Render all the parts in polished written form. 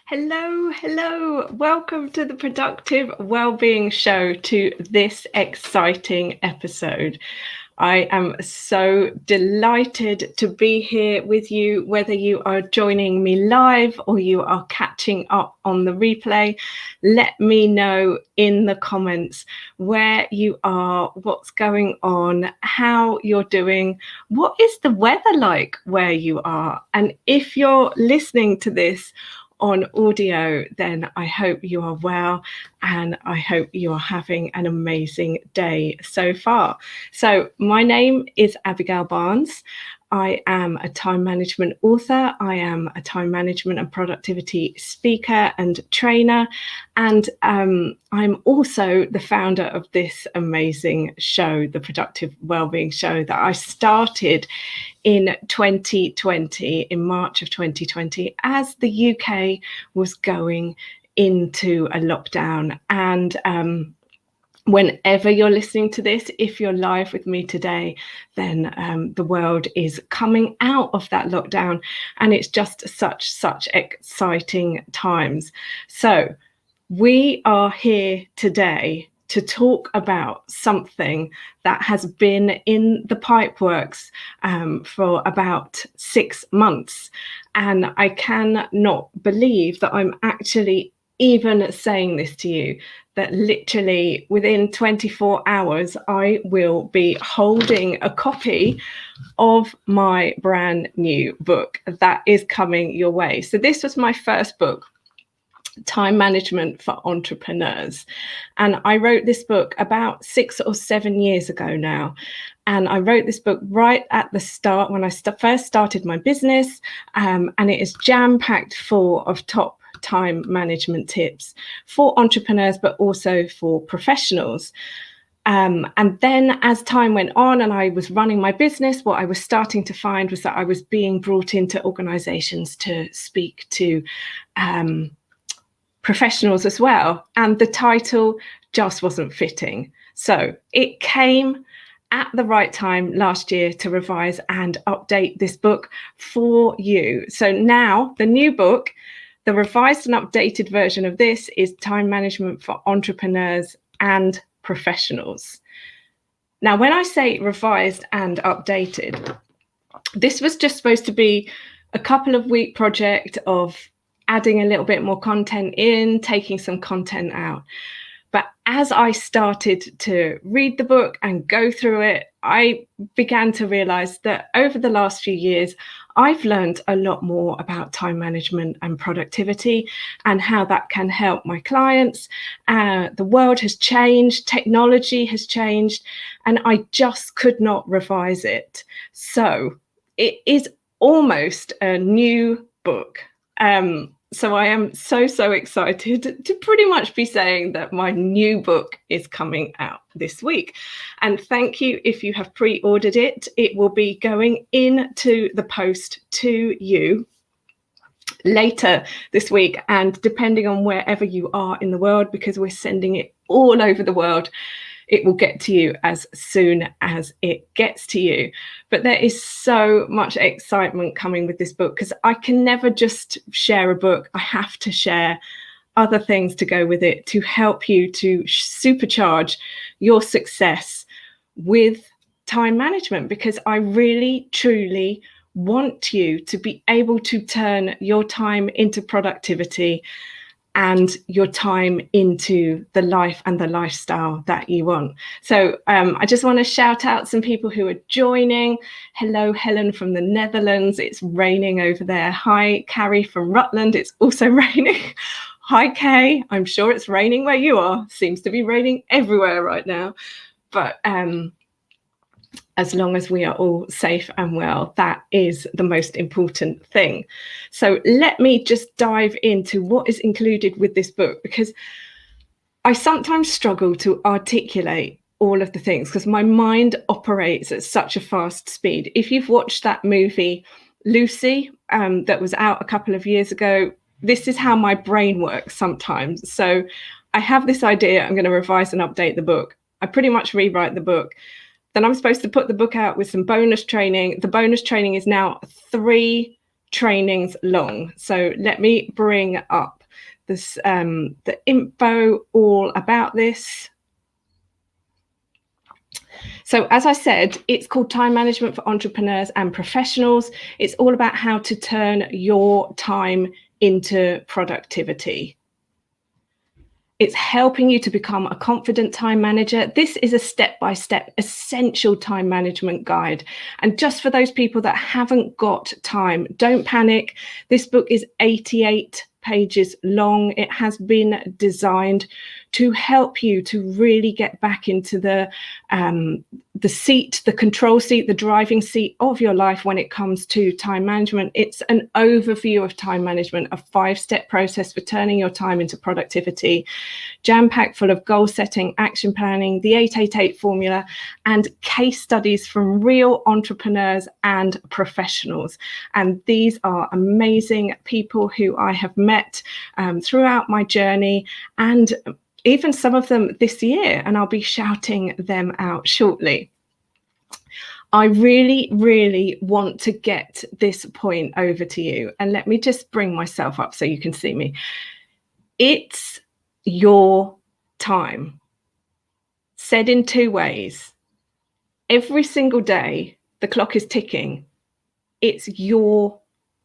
Hello. Welcome to the Productive Wellbeing Show, to this exciting episode. I am so delighted to be here with you, whether you are joining me live or you are catching up on the replay. Let me know in the comments where you are, what's going on, how you're doing, what is the weather like where you are. And if you're listening to this on audio, then I hope you are well and I hope you are having an amazing day so far. So my name is Abigail Barnes. I am a time management author. I am a time management and productivity speaker and trainer. And I'm also the founder of this amazing show, the Productive Wellbeing Show, that I started in 2020, in March of 2020, as the UK was going into a lockdown. And whenever you're listening to this, if you're live with me today, then the world is coming out of that lockdown, and it's just such exciting times. So we are here today to talk about something that has been in the pipeworks for about 6 months. And I cannot believe that I'm actually even saying this to you, that literally within 24 hours, I will be holding a copy of my brand new book that is coming your way. So this was my first book, Time Management for Entrepreneurs. And I wrote this book about 6 or 7 years ago now. And I wrote this book right at the start when I first started my business. And it is jam-packed full of top time management tips for entrepreneurs, but also for professionals. And then as time went on and I was running my business, what I was starting to find was that I was being brought into organizations to speak to professionals as well. And the title just wasn't fitting. So it came at the right time last year to revise and update this book for you. So now the new book, the revised and updated version of this, is Time Management for Entrepreneurs and Professionals. Now, when I say revised and updated, this was just supposed to be a couple of week project of adding a little bit more content in, taking some content out. But as I started to read the book and go through it, I began to realize that over the last few years, I've learned a lot more about time management and productivity and how that can help my clients. The world has changed, technology has changed, and I just could not revise it. So it is almost a new book. So I am so excited to pretty much be saying that my new book is coming out this week. And thank you if you have pre-ordered it. It will be going into the post to you later this week. And depending on wherever you are in the world, because we're sending it all over the world, it will get to you as soon as it gets to you. But there is so much excitement coming with this book, because I can never just share a book. I have to share other things to go with it to help you to supercharge your success with time management, because I really, truly want you to be able to turn your time into productivity and your time into the life and the lifestyle that you want. So I just want to shout out some people who are joining. Hello, Helen from the Netherlands. It's raining over there. Hi, Carrie from Rutland. It's also raining. Hi, Kay. I'm sure it's raining where you are. Seems to be raining everywhere right now. But as long as we are all safe and well, that is the most important thing. So let me just dive into what is included with this book, because I sometimes struggle to articulate all of the things because my mind operates at such a fast speed. If you've watched that movie, Lucy, that was out a couple of years ago, this is how my brain works sometimes. So I have this idea, I'm going to revise and update the book. I pretty much rewrite the book. Then I'm supposed to put the book out with some bonus training. The bonus training is now 3 trainings long. So let me bring up the info all about this. So as I said, it's called Time Management for Entrepreneurs and Professionals. It's all about how to turn your time into productivity. It's helping you to become a confident time manager. This is a step-by-step essential time management guide. And just for those people that haven't got time, don't panic. This book is 88 pages long. It has been designed to help you to really get back into the seat, the control seat, the driving seat of your life when it comes to time management. It's an overview of time management, a 5-step process for turning your time into productivity, jam-packed full of goal setting, action planning, the 888 formula, and case studies from real entrepreneurs and professionals. And these are amazing people who I have met throughout my journey, and even some of them this year, and I'll be shouting them out shortly. I really, really want to get this point over to you. And let me just bring myself up so you can see me. It's your time. Said in 2 ways. Every single day, the clock is ticking. It's your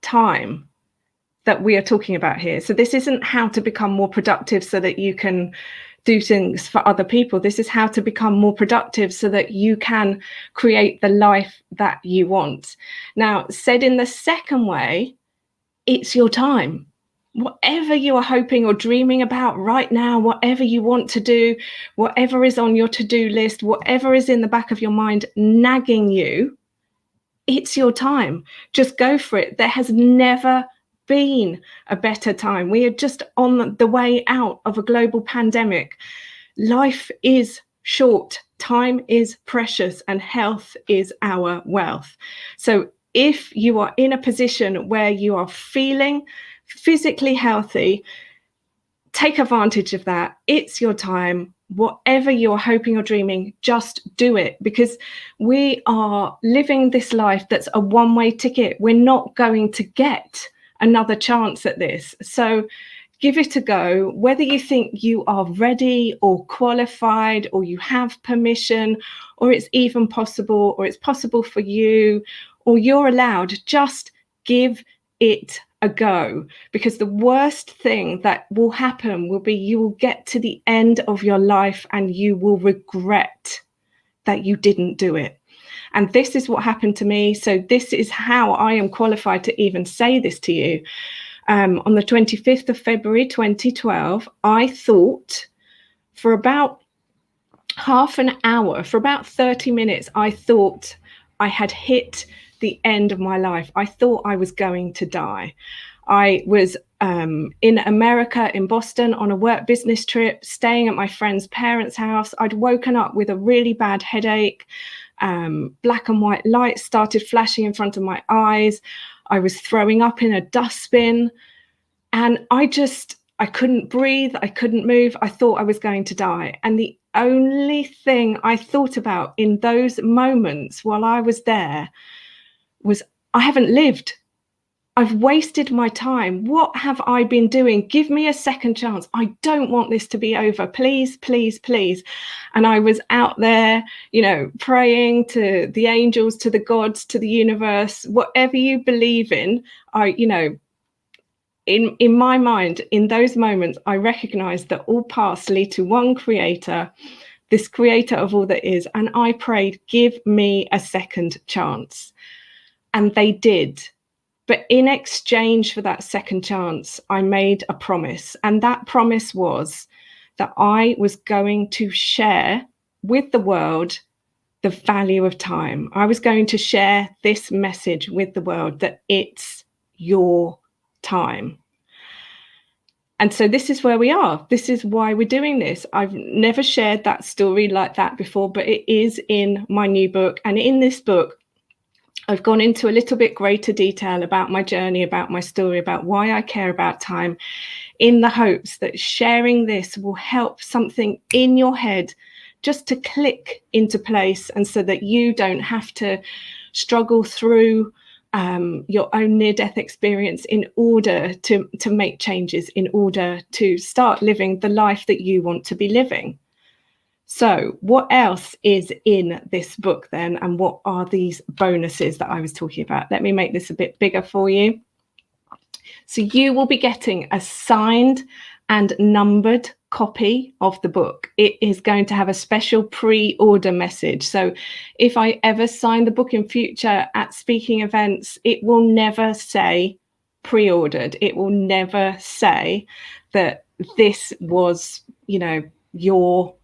time that we are talking about here. So this isn't how to become more productive so that you can do things for other people. This is how to become more productive so that you can create the life that you want. Now, said in the second way, it's your time. Whatever you are hoping or dreaming about right now, whatever you want to do, whatever is on your to-do list, whatever is in the back of your mind nagging you, it's your time. Just go for it. There has never been a better time. We are just on the way out of a global pandemic. Life is short, time is precious, and health is our wealth. So if you are in a position where you are feeling physically healthy, take advantage of that. It's your time. Whatever you're hoping or dreaming, just do it, because we are living this life that's a one-way ticket. We're not going to get another chance at this. So give it a go, whether you think you are ready or qualified, or you have permission, or it's even possible, or it's possible for you, or you're allowed. Just give it a go, because the worst thing that will happen will be you will get to the end of your life and you will regret that you didn't do it. And this is what happened to me. So this is how I am qualified to even say this to you. On the 25th of February 2012, I thought for about half an hour, for about 30 minutes, I thought I had hit the end of my life. I thought I was going to die. I was in America, in Boston, on a work business trip, staying at my friend's parents' house. I'd woken up with a really bad headache. Black and white lights started flashing in front of my eyes. I was throwing up in a dustbin, and I couldn't breathe. I couldn't move. I thought I was going to die. And the only thing I thought about in those moments while I was there was, I haven't lived. I've wasted my time. What have I been doing? Give me a second chance. I don't want this to be over. Please, please, please. And I was out there, praying to the angels, to the gods, to the universe, whatever you believe in. In my mind, in those moments, I recognized that all paths lead to one creator, this creator of all that is. And I prayed, give me a second chance. And they did. But in exchange for that second chance, I made a promise. And that promise was that I was going to share with the world the value of time. I was going to share this message with the world, that it's your time. And so this is where we are. This is why we're doing this. I've never shared that story like that before, but it is in my new book. And in this book, I've gone into a little bit greater detail about my journey, about my story, about why I care about time, in the hopes that sharing this will help something in your head just to click into place, and so that you don't have to struggle through your own near-death experience in order to make changes, in order to start living the life that you want to be living. So what else is in this book then, and what are these bonuses that I was talking about? Let me make this a bit bigger for you. So you will be getting a signed and numbered copy of the book. It is going to have a special pre-order message. So if I ever sign the book in future at speaking events, it will never say pre-ordered. It will never say that this was, your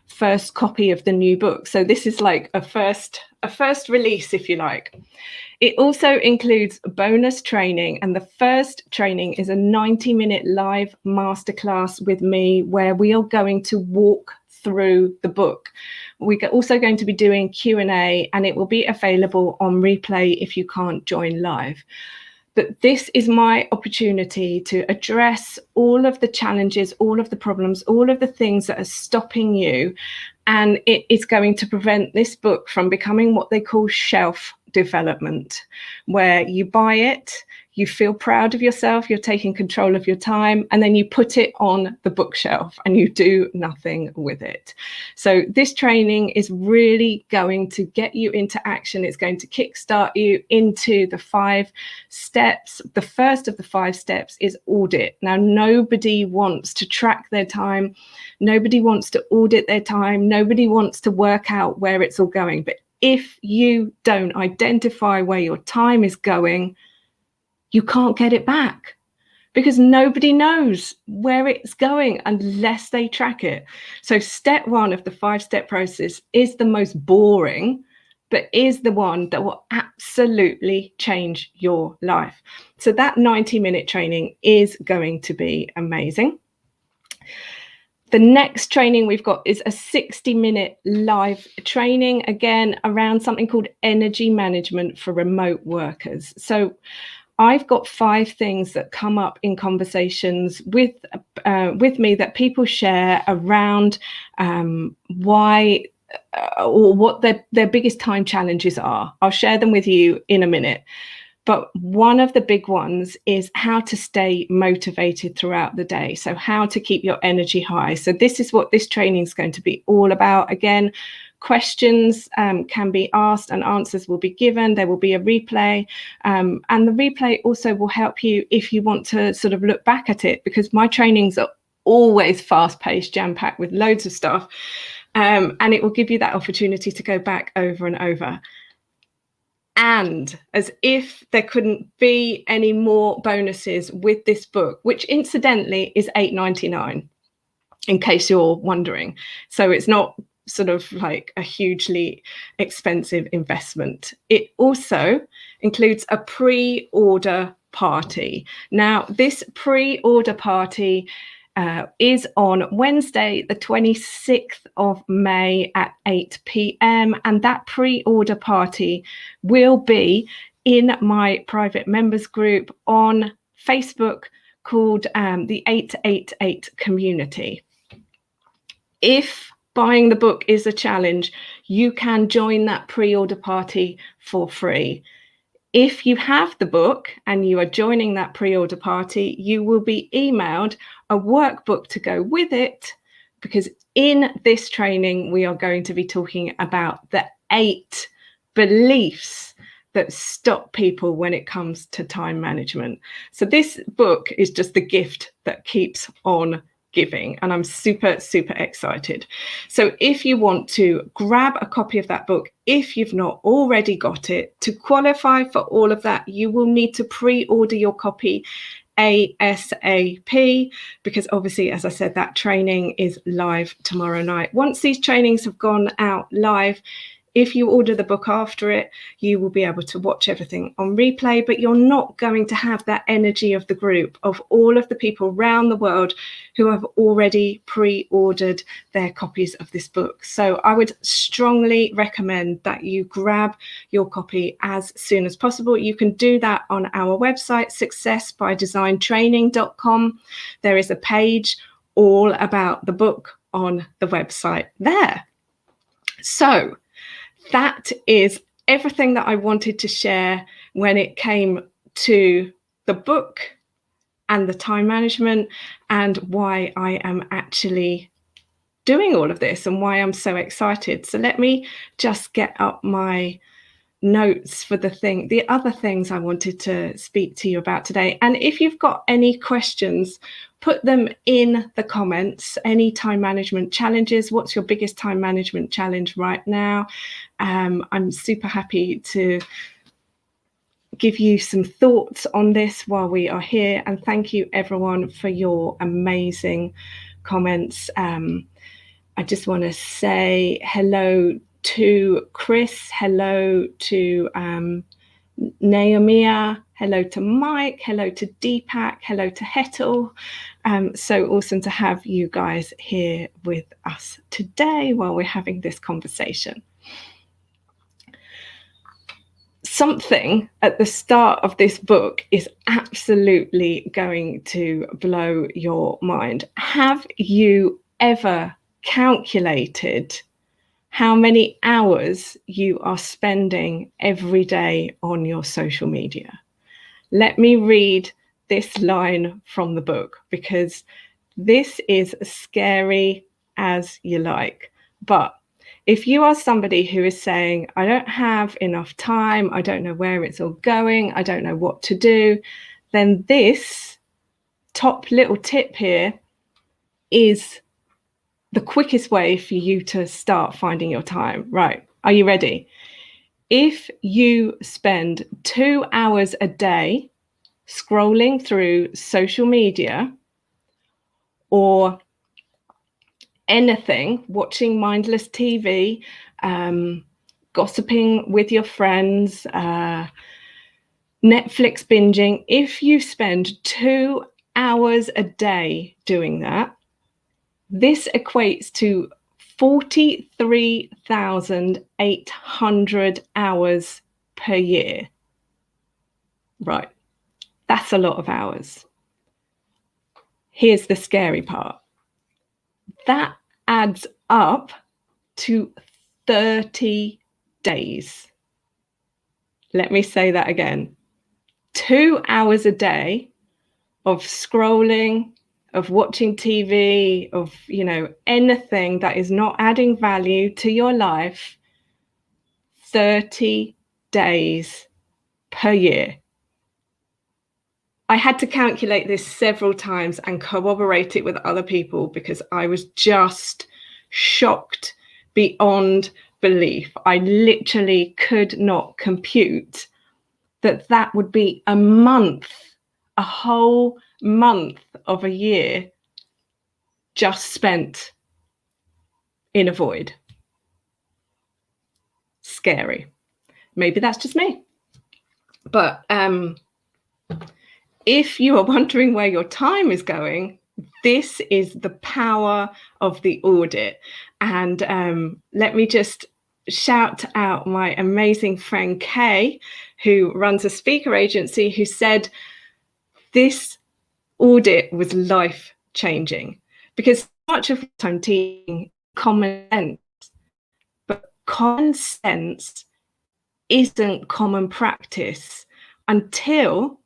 first copy of the new book. So this is like a first release, if you like. It also includes bonus training, and the first training is a 90-minute live masterclass with me where we are going to walk through the book. We're also going to be doing Q&A, and it will be available on replay if you can't join live. But this is my opportunity to address all of the challenges, all of the problems, all of the things that are stopping you. And it is going to prevent this book from becoming what they call shelf development, where you buy it, you feel proud of yourself, you're taking control of your time, and then you put it on the bookshelf and you do nothing with it. So this training is really going to get you into action. It's going to kickstart you into the 5 steps. The first of the 5 steps is audit. Now, nobody wants to track their time. Nobody wants to audit their time. Nobody wants to work out where it's all going. But if you don't identify where your time is going, you can't get it back, because nobody knows where it's going unless they track it. So step 1 of the 5-step process is the most boring, but is the one that will absolutely change your life. So that 90-minute training is going to be amazing. The next training we've got is a 60-minute live training, again, around something called energy management for remote workers. So I've got 5 things that come up in conversations with me that people share around why or what their biggest time challenges are. I'll share them with you in a minute. But one of the big ones is how to stay motivated throughout the day. So how to keep your energy high. So this is what this training is going to be all about. Again, questions can be asked and answers will be given. There will be a replay. And the replay also will help you if you want to sort of look back at it, because my trainings are always fast-paced, jam-packed with loads of stuff. And it will give you that opportunity to go back over and over. And as if there couldn't be any more bonuses with this book, which incidentally is $8.99, in case you're wondering. So it's not sort of like a hugely expensive investment. It also includes a pre-order party. Now, this pre-order party is on Wednesday, the 26th of May at 8 p.m. And that pre-order party will be in my private members group on Facebook called the 888 Community. If buying the book is a challenge, you can join that pre-order party for free. If you have the book and you are joining that pre-order party, you will be emailed a workbook to go with it, because in this training, we are going to be talking about the 8 beliefs that stop people when it comes to time management. So this book is just the gift that keeps on giving, and I'm super excited. So if you want to grab a copy of that book, if you've not already got it, to qualify for all of that, you will need to pre-order your copy ASAP, because obviously, as I said, that training is live tomorrow night. Once these trainings have gone out live, if you order the book after it, you will be able to watch everything on replay, but you're not going to have that energy of the group, of all of the people around the world who have already pre-ordered their copies of this book. So I would strongly recommend that you grab your copy as soon as possible. You can do that on our website, successbydesigntraining.com. There is a page all about the book on the website there. So that is everything that I wanted to share when it came to the book and the time management and why I am actually doing all of this and why I'm so excited. So let me just get up my notes for the other things I wanted to speak to you about today. And if you've got any questions, put them in the comments. Any time management challenges? What's your biggest time management challenge right now? I'm super happy to give you some thoughts on this while we are here. And thank you everyone for your amazing comments. I just want to say hello to Chris, hello to Naomi, hello to Mike, hello to Deepak, hello to Hetal. So awesome to have you guys here with us today while we're having this conversation. Something at the start of this book is absolutely going to blow your mind. Have you ever calculated how many hours you are spending every day on your social media? Let me read this line from the book, because this is as scary as you like. But if you are somebody who is saying, I don't have enough time, I don't know where it's all going, I don't know what to do, then this top little tip here is the quickest way for you to start finding your time. Right, are you ready? If you spend 2 hours a day scrolling through social media or anything, watching mindless TV, gossiping with your friends, Netflix binging, if you spend 2 hours a day doing that, this equates to 43,800 hours per year. Right, that's a lot of hours. Here's the scary part. That adds up to 30 days. Let me say that again. 2 hours a day of scrolling, of watching TV, of, anything that is not adding value to your life, 30 days per year. I had to calculate this several times and corroborate it with other people because I was just shocked beyond belief. I literally could not compute that would be a month, a whole month of a year just spent in a void. Scary. Maybe that's just me. But if you are wondering where your time is going, this is the power of the audit. And let me just shout out my amazing friend Kay, who runs a speaker agency, who said this audit was life-changing, because much of what I'm teaching common sense, but common sense isn't common practice until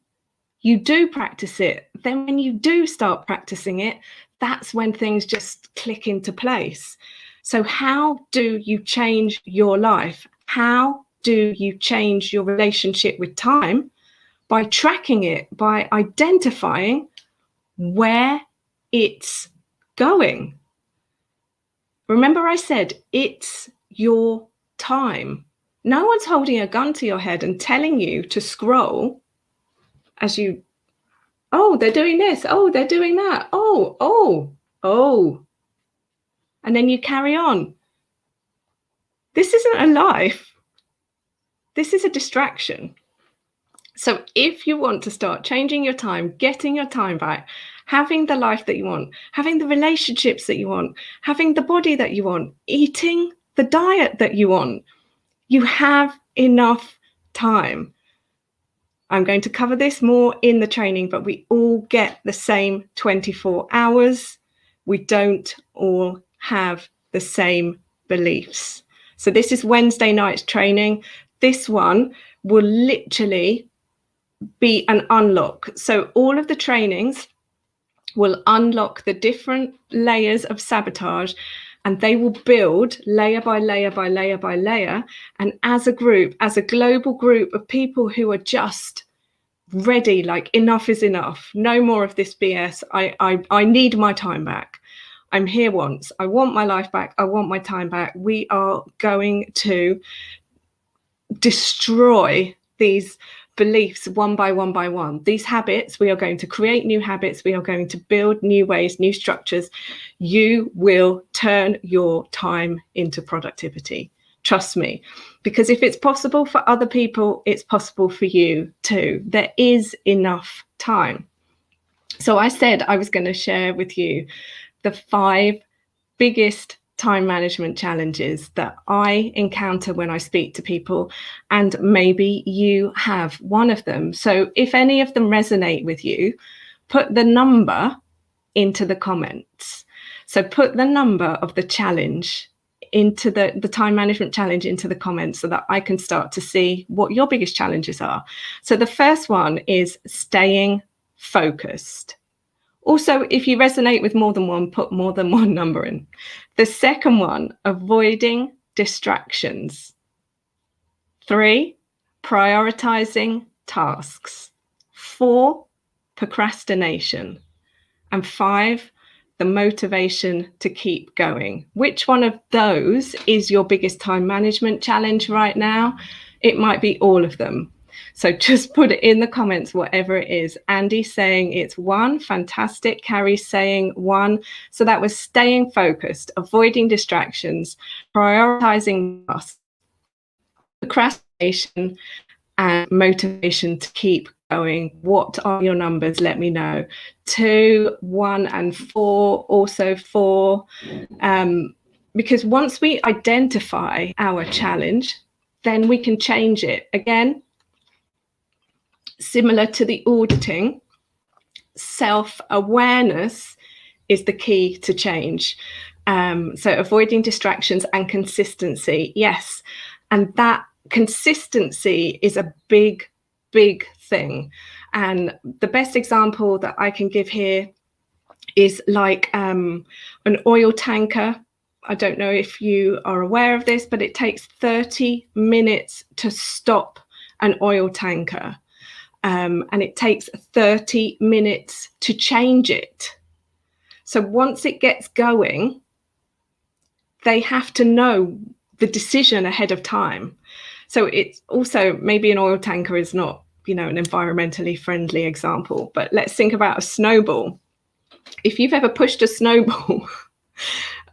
you do practice it. Then when you do start practicing it, that's when things just click into place. So how do you change your life? How do you change your relationship with time? By tracking it, by identifying where it's going. Remember I said it's your time. No one's holding a gun to your head and telling you to scroll as you, oh, they're doing this, oh, they're doing that, oh. And then you carry on. This isn't a life. This is a distraction. So if you want to start changing your time, getting your time back, having the life that you want, having the relationships that you want, having the body that you want, eating the diet that you want, you have enough time. I'm going to cover this more in the training, but we all get the same 24 hours. We don't all have the same beliefs. So this is Wednesday night's training. This one will literally be an unlock. So all of the trainings will unlock the different layers of sabotage, and they will build layer by layer by layer by layer. And as a group, as a global group of people who are just ready, like enough is enough, no more of this BS. I need my time back. I'm here once. I want my life back. I want my time back. We are going to destroy these beliefs one by one by one. These habits, we are going to create new habits. We are going to build new ways, new structures. You will turn your time into productivity. Trust me, because if it's possible for other people, it's possible for you too. There is enough time. So I said I was going to share with you the 5 biggest time management challenges that I encounter when I speak to people, and maybe you have one of them. So if any of them resonate with you, put the number into the comments. So put the number of the challenge into the time management challenge into the comments, so that I can start to see what your biggest challenges are. So the first one is staying focused. Also, if you resonate with more than one, put more than one number in. The second one, avoiding distractions. 3, prioritizing tasks. 4, procrastination. And 5, the motivation to keep going. Which one of those is your biggest time management challenge right now? It might be all of them. So just put it in the comments, whatever it is. Andy's saying it's 1. Fantastic. Carrie's saying 1. So that was staying focused, avoiding distractions, prioritizing tasks, procrastination, and motivation to keep going. What are your numbers? Let me know. 2, 1, and 4. Also 4. Because once we identify our challenge, then we can change it. Again, similar to the auditing, self-awareness is the key to change. So avoiding distractions and consistency, yes. And that consistency is a big, big thing. And the best example that I can give here is like an oil tanker. I don't know if you are aware of this, but it takes 30 minutes to stop an oil tanker. And it takes 30 minutes to change it. So once it gets going, they have to know the decision ahead of time. So it's also, maybe an oil tanker is not, an environmentally friendly example, but let's think about a snowball. If you've ever pushed a snowball,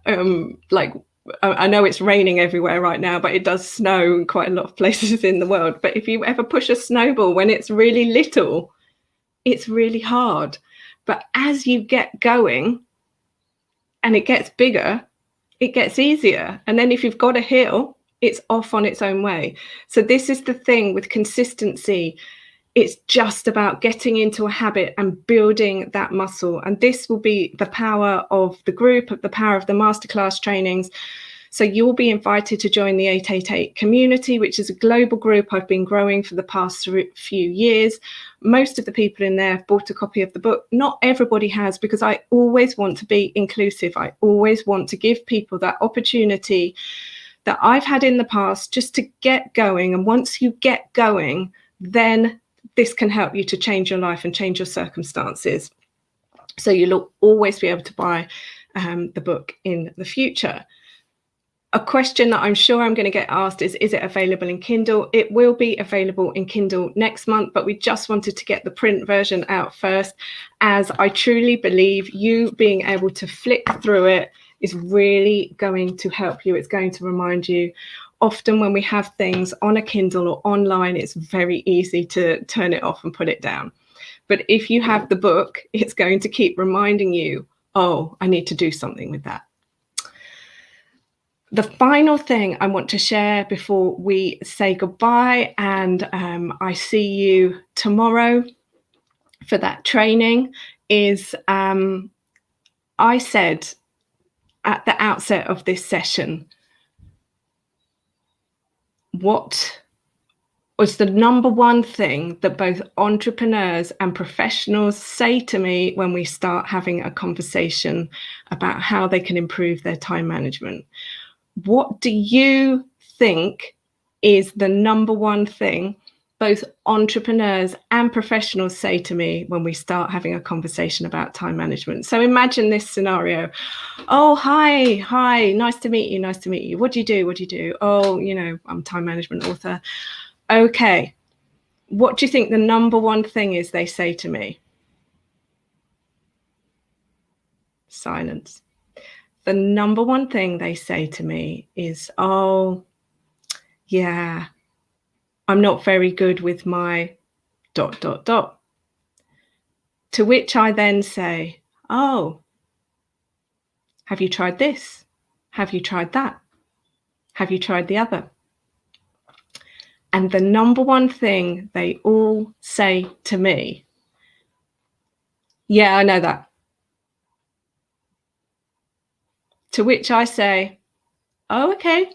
I know it's raining everywhere right now, but it does snow in quite a lot of places in the world. But if you ever push a snowball when it's really little, it's really hard. But as you get going and it gets bigger, it gets easier. And then if you've got a hill, it's off on its own way. So this is the thing with consistency. It's just about getting into a habit and building that muscle. And this will be the power of the group, the power of the masterclass trainings. So you'll be invited to join the 888 community, which is a global group I've been growing for the past few years. Most of the people in there have bought a copy of the book. Not everybody has, because I always want to be inclusive. I always want to give people that opportunity that I've had in the past just to get going. And once you get going, then this can help you to change your life and change your circumstances. So you'll always be able to buy the book in the future. A question that I'm sure I'm going to get asked is it available in Kindle? It will be available in Kindle next month, but we just wanted to get the print version out first, as I truly believe you being able to flick through it is really going to help you. It's going to remind you. Often when we have things on a Kindle or online, it's very easy to turn it off and put it down. But if you have the book, it's going to keep reminding you, oh, I need to do something with that. The final thing I want to share before we say goodbye, and I see you tomorrow for that training, is I said at the outset of this session, What's the number one thing that both entrepreneurs and professionals say to me when we start having a conversation about how they can improve their time management? What do you think is the number one thing both entrepreneurs and professionals say to me when we start having a conversation about time management? So imagine this scenario. Oh, hi, nice to meet you. What do you do? Oh, I'm a time management author. Okay, what do you think the number one thing is they say to me? Silence. The number one thing they say to me is, oh, yeah, I'm not very good with my ... To which I then say, oh, have you tried this? Have you tried that? Have you tried the other? And the number one thing they all say to me, yeah, I know that. To which I say, oh, okay.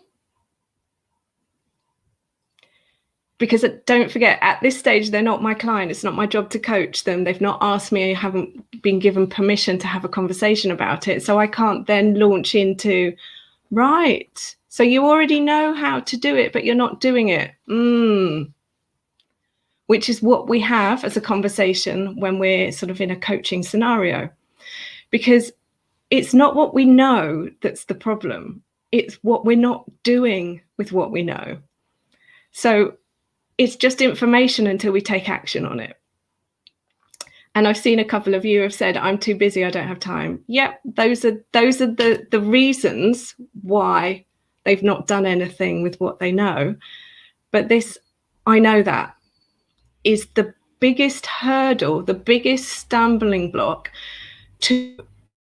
Because don't forget, at this stage, they're not my client. It's not my job to coach them. They've not asked me. I haven't been given permission to have a conversation about it. So I can't then launch into, right, so you already know how to do it, but you're not doing it. Which is what we have as a conversation when we're sort of in a coaching scenario. Because it's not what we know that's the problem. It's what we're not doing with what we know. So it's just information until we take action on it. And I've seen a couple of you have said, I'm too busy, I don't have time. Yep, those are the reasons why they've not done anything with what they know. But this, I know that, is the biggest hurdle, the biggest stumbling block to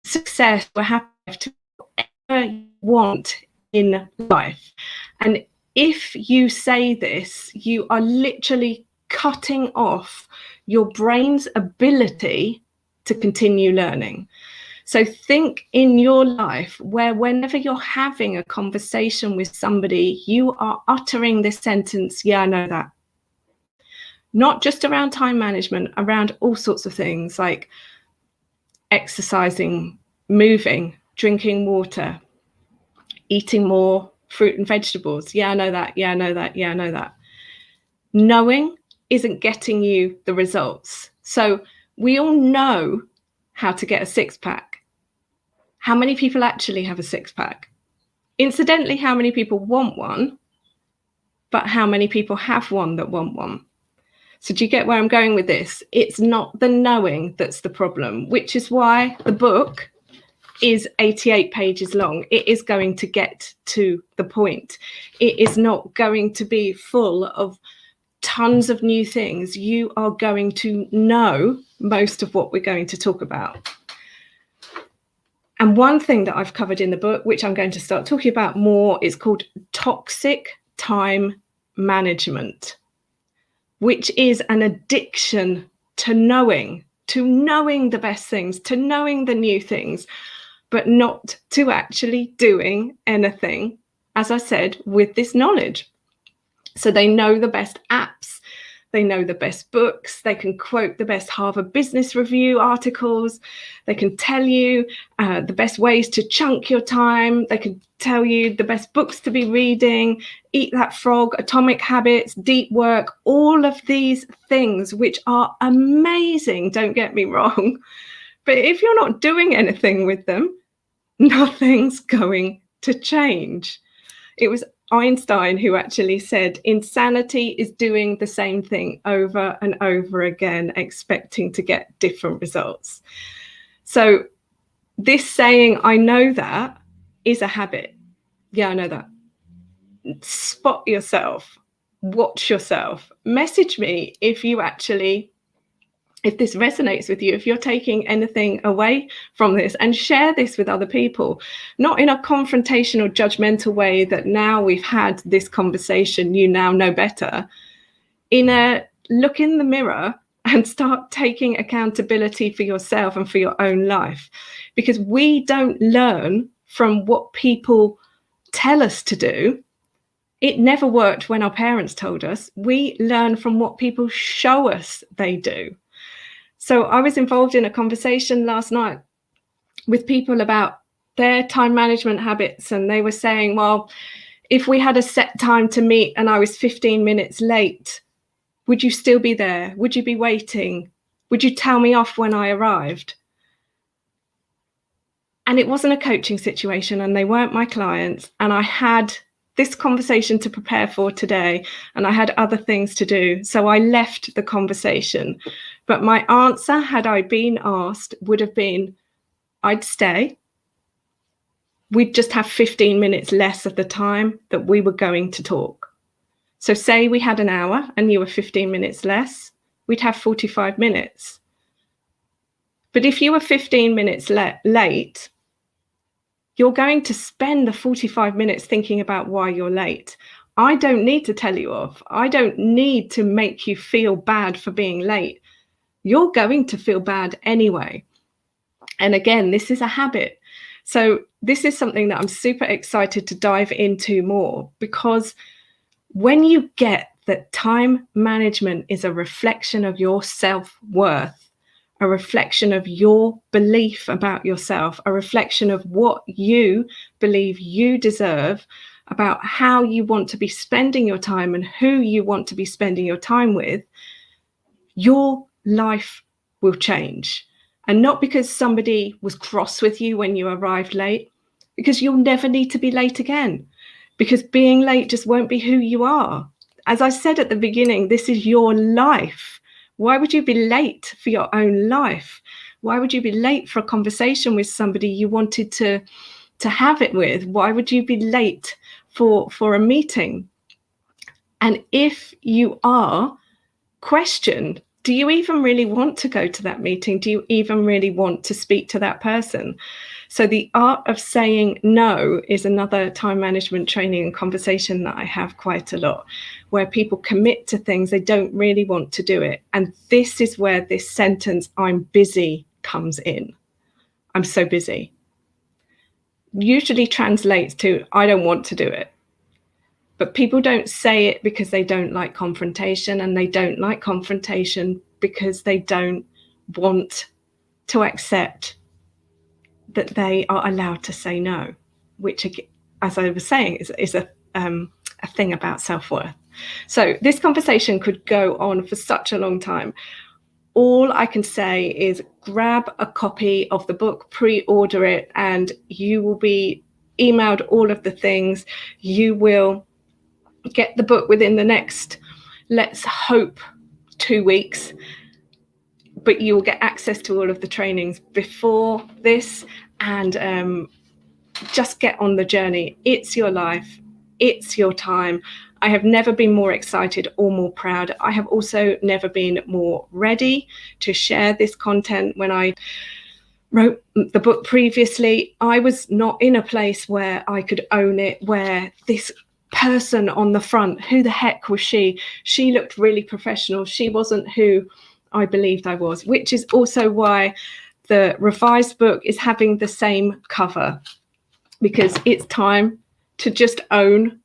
success or happiness, to whatever you want in life. And if you say this, you are literally cutting off your brain's ability to continue learning. So think in your life where whenever you're having a conversation with somebody, you are uttering this sentence, yeah, I know that. Not just around time management, around all sorts of things like exercising, moving, drinking water, eating more fruit and vegetables. Yeah, I know that. Yeah, I know that. Yeah, I know that. Knowing isn't getting you the results. So we all know how to get a six-pack. How many people actually have a six-pack? Incidentally, how many people want one? But how many people have one that want one? So do you get where I'm going with this? It's not the knowing that's the problem, which is why the book is 88 pages long. It is going to get to the point. It is not going to be full of tons of new things. You are going to know most of what we're going to talk about. And one thing that I've covered in the book, which I'm going to start talking about more, is called toxic time management, which is an addiction to knowing the best things, to knowing the new things, but not to actually doing anything, as I said, with this knowledge. So they know the best apps, they know the best books, they can quote the best Harvard Business Review articles, they can tell you the best ways to chunk your time, they can tell you the best books to be reading, Eat That Frog, Atomic Habits, Deep Work, all of these things which are amazing, don't get me wrong. But if you're not doing anything with them, nothing's going to change. It was Einstein who actually said insanity is doing the same thing over and over again, expecting to get different results. So this saying, I know that, is a habit. Yeah, I know that. Spot yourself, watch yourself, message me if this resonates with you, if you're taking anything away from this, and share this with other people, not in a confrontational, judgmental way that now we've had this conversation, you now know better. In a look in the mirror and start taking accountability for yourself and for your own life, because we don't learn from what people tell us to do. It never worked when our parents told us. We learn from what people show us they do. So I was involved in a conversation last night with people about their time management habits, and they were saying, well, if we had a set time to meet and I was 15 minutes late, would you still be there? Would you be waiting? Would you tell me off when I arrived? And it wasn't a coaching situation, and they weren't my clients. And I had this conversation to prepare for today, and I had other things to do. So I left the conversation. But my answer, had I been asked, would have been, I'd stay. We'd just have 15 minutes less of the time that we were going to talk. So say we had an hour and you were 15 minutes less, we'd have 45 minutes. But if you were 15 minutes late, you're going to spend the 45 minutes thinking about why you're late. I don't need to tell you off. I don't need to make you feel bad for being late. You're going to feel bad anyway. And again, this is a habit. So this is something that I'm super excited to dive into more, because when you get that time management is a reflection of your self-worth, a reflection of your belief about yourself, a reflection of what you believe you deserve, about how you want to be spending your time and who you want to be spending your time with, your life will change. And not because somebody was cross with you when you arrived late, because you'll never need to be late again, because being late just won't be who you are. As I said at the beginning, this is your life. Why would you be late for your own life? Why would you be late for a conversation with somebody you wanted to have it with? Why would you be late for a meeting? And if you are, question, do you even really want to go to that meeting? Do you even really want to speak to that person? So the art of saying no is another time management training and conversation that I have quite a lot, where people commit to things they don't really want to do it. And this is where this sentence, I'm busy, comes in. I'm so busy. Usually translates to, I don't want to do it. But people don't say it because they don't like confrontation, and they don't like confrontation because they don't want to accept that they are allowed to say no, which, as I was saying, is a thing about self-worth. So this conversation could go on for such a long time. All I can say is grab a copy of the book, pre-order it, and you will be emailed all of the things. You will get the book within the next, let's hope, 2 weeks, but you will get access to all of the trainings before this, and just get on the journey. It's your life, it's your time. I have never been more excited or more proud. I have also never been more ready to share this content. When I wrote the book previously, I was not in a place where I could own it, where this person on the front, who the heck was she? She looked really professional. She wasn't who I believed I was, which is also why the revised book is having the same cover, because it's time to just own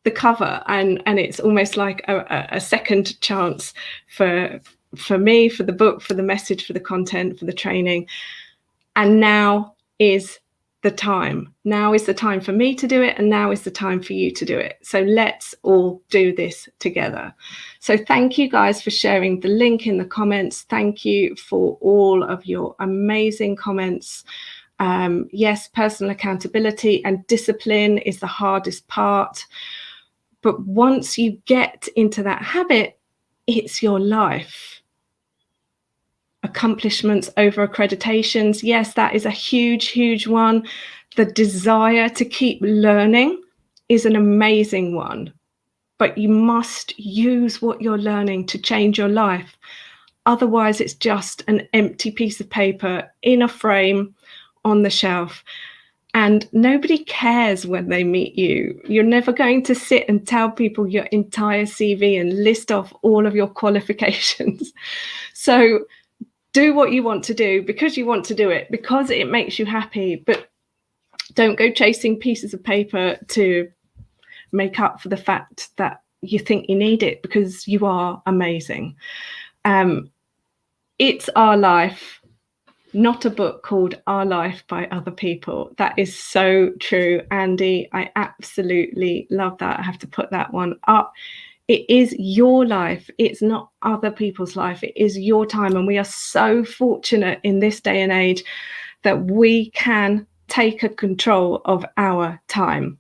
the cover, and it's almost like a second chance for me, for the book, for the message, for the content, for the training. And now is the time. Now is the time for me to do it, and now is the time for you to do it. So let's all do this together. So thank you guys for sharing the link in the comments. Thank you for all of your amazing comments. Yes, personal accountability and discipline is the hardest part. But once you get into that habit, it's your life. Accomplishments over accreditations. Yes, that is a huge, huge one. The desire to keep learning is an amazing one, but you must use what you're learning to change your life. Otherwise, it's just an empty piece of paper in a frame on the shelf. And nobody cares when they meet you. You're never going to sit and tell people your entire CV and list off all of your qualifications. So do what you want to do because you want to do it, because it makes you happy. But don't go chasing pieces of paper to make up for the fact that you think you need it, because you are amazing. It's our life, not a book called Our Life by other people. That is so true, Andy. I absolutely love that. I have to put that one up. It is your life. It's not other people's life. It is your time. And we are so fortunate in this day and age that we can take a control of our time.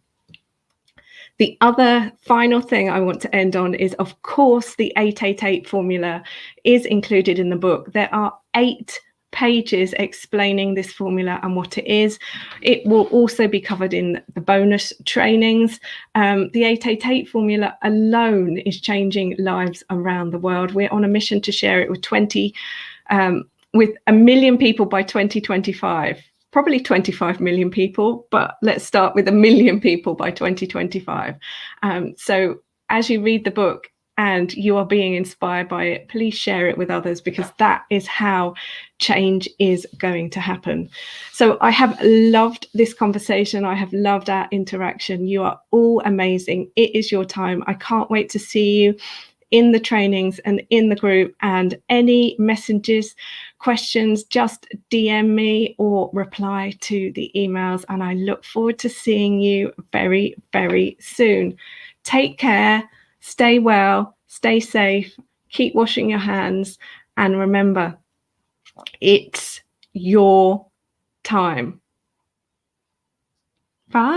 The other final thing I want to end on is, of course, the 888 formula is included in the book. There are 8 pages explaining this formula and what it is. It will also be covered in the bonus trainings. The 888 formula alone is changing lives around the world. We're on a mission to share it with 1 million people by 2025. Probably 25 million people, but let's start with 1 million people by 2025. So as you read the book and you are being inspired by it, please share it with others, because that is how change is going to happen. So I have loved this conversation. I have loved our interaction. You are all amazing. It is your time. I can't wait to see you in the trainings and in the group. And any messages, questions, just DM me or reply to the emails. And I look forward to seeing you very, very soon. Take care, stay well, stay safe, keep washing your hands. And remember, it's your time. Bye.